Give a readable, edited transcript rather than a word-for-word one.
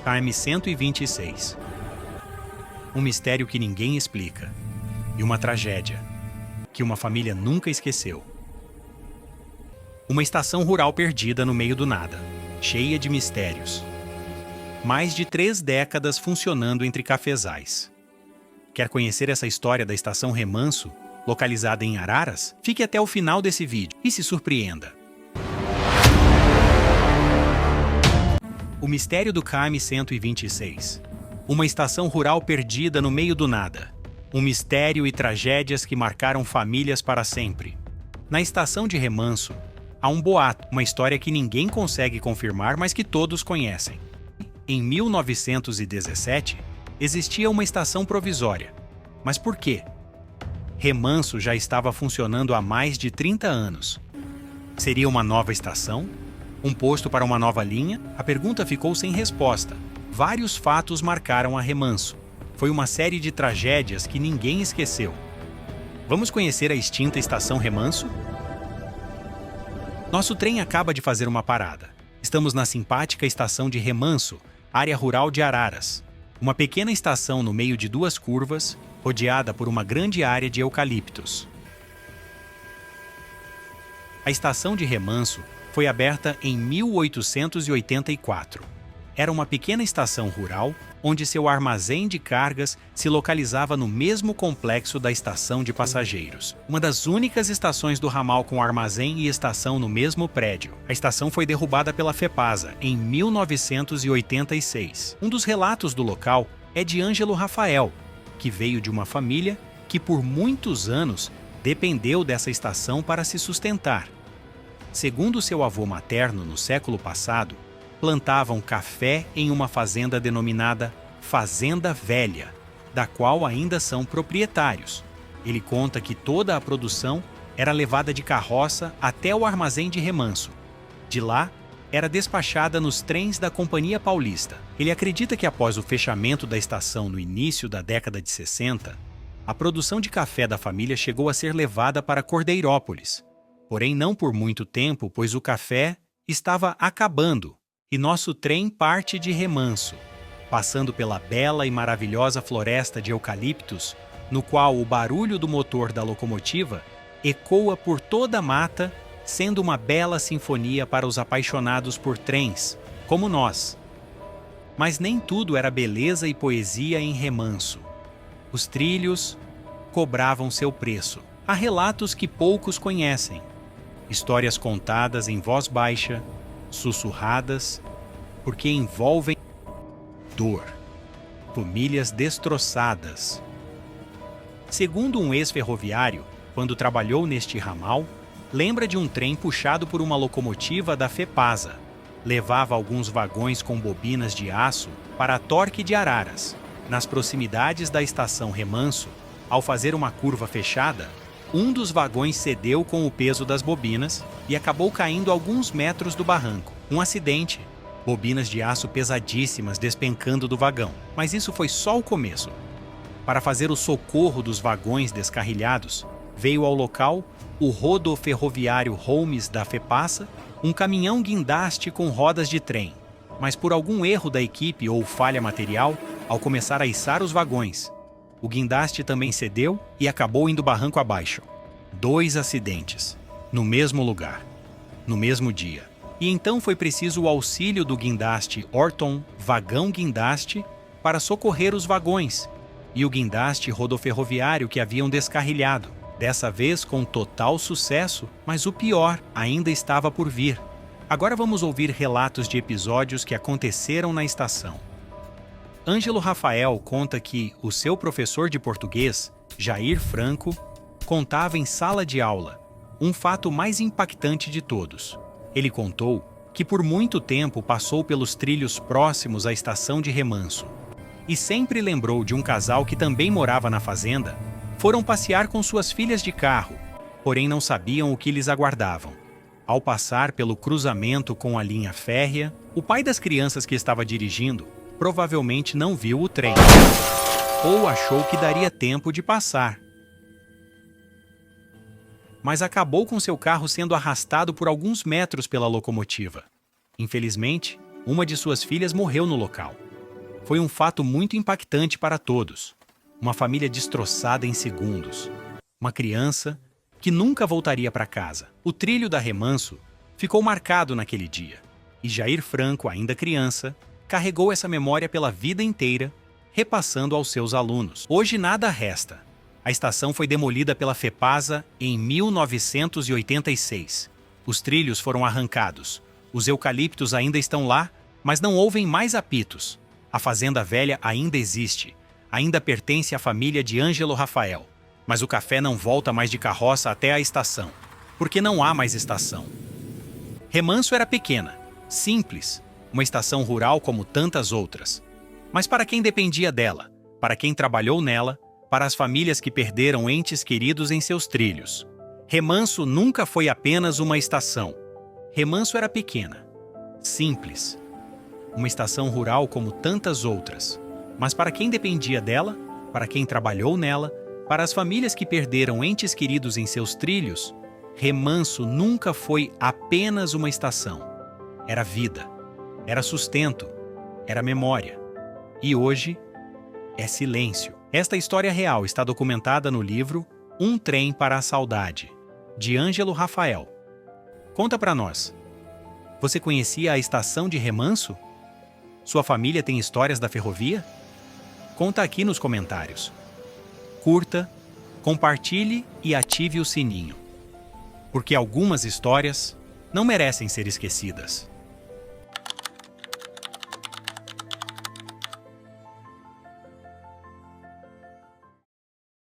KM-126. Um mistério que ninguém explica. E uma tragédia que uma família nunca esqueceu. Uma estação rural perdida no meio do nada, cheia de mistérios. Mais de 3 décadas funcionando entre cafezais. Quer conhecer essa história da estação Remanso, localizada em Araras? Fique até o final desse vídeo e se surpreenda. O mistério do KM-126. Uma estação rural perdida no meio do nada. Um mistério e tragédias que marcaram famílias para sempre. Na estação de Remanso, há um boato, uma história que ninguém consegue confirmar, mas que todos conhecem. Em 1917, existia uma estação provisória. Mas por quê? Remanso já estava funcionando há mais de 30 anos. Seria uma nova estação? Um posto para uma nova linha? A pergunta ficou sem resposta. Vários fatos marcaram a Remanso. Foi uma série de tragédias que ninguém esqueceu. Vamos conhecer a extinta estação Remanso? Nosso trem acaba de fazer uma parada. Estamos na simpática estação de Remanso, área rural de Araras. Uma pequena estação no meio de 2 curvas, rodeada por uma grande área de eucaliptos. A estação de Remanso foi aberta em 1884. Era uma pequena estação rural, onde seu armazém de cargas se localizava no mesmo complexo da estação de passageiros. Uma das únicas estações do ramal com armazém e estação no mesmo prédio. A estação foi derrubada pela FEPASA em 1986. Um dos relatos do local é de Ângelo Rafael, que veio de uma família que por muitos anos dependeu dessa estação para se sustentar. Segundo seu avô materno no século passado, plantavam café em uma fazenda denominada Fazenda Velha, da qual ainda são proprietários. Ele conta que toda a produção era levada de carroça até o armazém de Remanso. De lá, era despachada nos trens da Companhia Paulista. Ele acredita que após o fechamento da estação no início da década de 60, a produção de café da família chegou a ser levada para Cordeirópolis. Porém, não por muito tempo, pois o café estava acabando. E nosso trem parte de Remanso, passando pela bela e maravilhosa floresta de eucaliptos, no qual o barulho do motor da locomotiva ecoa por toda a mata, sendo uma bela sinfonia para os apaixonados por trens, como nós. Mas nem tudo era beleza e poesia em Remanso. Os trilhos cobravam seu preço. Há relatos que poucos conhecem. Histórias contadas em voz baixa, sussurradas, porque envolvem dor, famílias destroçadas. Segundo um ex-ferroviário, quando trabalhou neste ramal, lembra de um trem puxado por uma locomotiva da FEPASA. Levava alguns vagões com bobinas de aço para a Torque de Araras. Nas proximidades da estação Remanso, ao fazer uma curva fechada, um dos vagões cedeu com o peso das bobinas e acabou caindo alguns metros do barranco. Um acidente. Bobinas de aço pesadíssimas despencando do vagão. Mas isso foi só o começo. Para fazer o socorro dos vagões descarrilhados, veio ao local o rodoferroviário Holmes da FEPASA, um caminhão guindaste com rodas de trem. Mas por algum erro da equipe ou falha material, ao começar a içar os vagões, o guindaste também cedeu e acabou indo barranco abaixo. 2 acidentes, no mesmo lugar, no mesmo dia. E então foi preciso o auxílio do guindaste Orton Vagão Guindaste para socorrer os vagões e o guindaste rodoferroviário que haviam descarrilhado. Dessa vez com total sucesso, mas o pior ainda estava por vir. Agora vamos ouvir relatos de episódios que aconteceram na estação. Ângelo Rafael conta que o seu professor de português, Jair Franco, contava em sala de aula um fato mais impactante de todos. Ele contou que por muito tempo passou pelos trilhos próximos à estação de Remanso e sempre lembrou de um casal que também morava na fazenda. Foram passear com suas filhas de carro, porém não sabiam o que lhes aguardavam. Ao passar pelo cruzamento com a linha férrea, o pai das crianças que estava dirigindo provavelmente não viu o trem, ou achou que daria tempo de passar. Mas acabou com seu carro sendo arrastado por alguns metros pela locomotiva. Infelizmente, uma de suas filhas morreu no local. Foi um fato muito impactante para todos. Uma família destroçada em segundos. Uma criança que nunca voltaria para casa. O trilho da Remanso ficou marcado naquele dia. E Jair Franco, ainda criança, carregou essa memória pela vida inteira, repassando aos seus alunos. Hoje nada resta. A estação foi demolida pela FEPASA em 1986. Os trilhos foram arrancados. Os eucaliptos ainda estão lá, mas não ouvem mais apitos. A Fazenda Velha ainda existe. Ainda pertence à família de Ângelo Rafael. Mas o café não volta mais de carroça até a estação, porque não há mais estação. Remanso era pequena, simples, uma estação rural como tantas outras. Mas para quem dependia dela, para quem trabalhou nela, para as famílias que perderam entes queridos em seus trilhos. Remanso nunca foi apenas uma estação. Remanso era pequena, simples, uma estação rural como tantas outras. Mas para quem dependia dela, para quem trabalhou nela, para as famílias que perderam entes queridos em seus trilhos, Remanso nunca foi apenas uma estação. Era vida, era sustento, era memória. E hoje é silêncio. Esta história real está documentada no livro Um Trem para a Saudade, de Ângelo Rafael. Conta pra nós. Você conhecia a estação de Remanso? Sua família tem histórias da ferrovia? Conta aqui nos comentários. Curta, compartilhe e ative o sininho. Porque algumas histórias não merecem ser esquecidas.